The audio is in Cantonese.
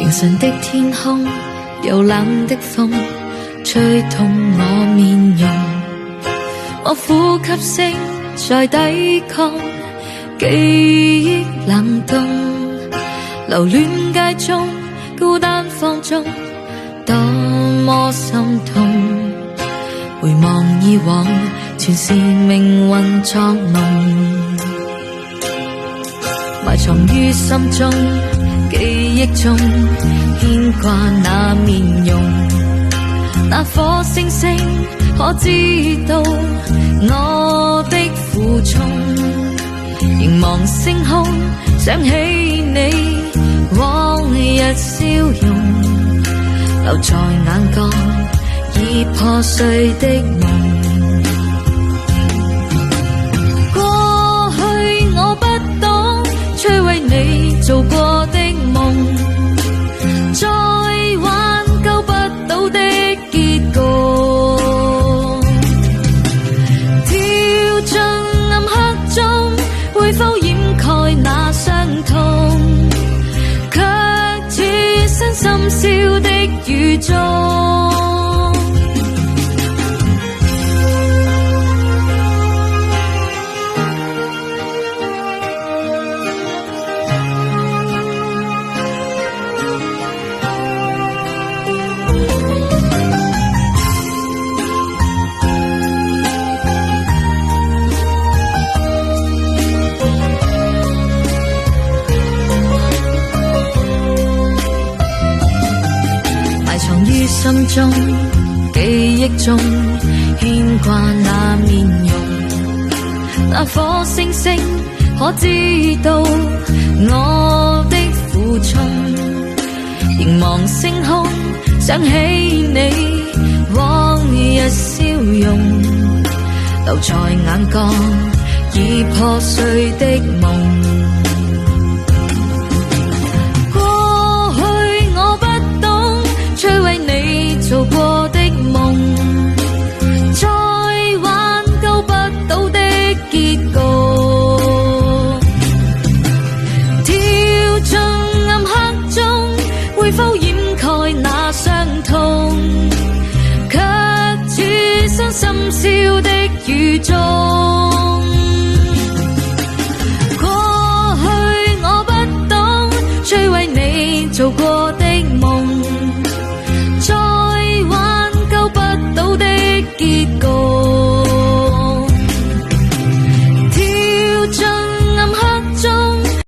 凌晨的天空，有冷的風吹痛我面容，我呼吸聲在抵抗記憶冷凍，留戀街中孤單放縱，多麼心痛。回望以往，全是命運作弄，埋藏於心中，記憶中牽掛那面容。那顆星星可知道我的負重？凝望星空，想起你往日笑容，留在眼角已破碎的夢。過去我不懂摧毀你做過的夢，再挽救不到的結局，跳進暗黑中，會否掩蓋那傷痛？卻似身深宵的雨中。心中記憶中牽掛那面容，那顆星星可知道我的負重？凝望星空，想起你往日笑容，留在眼角已破碎的夢。做過的夢，再挽救不到的結局，跳進暗黑中，會否掩蓋那傷痛？卻似身深宵的雨中。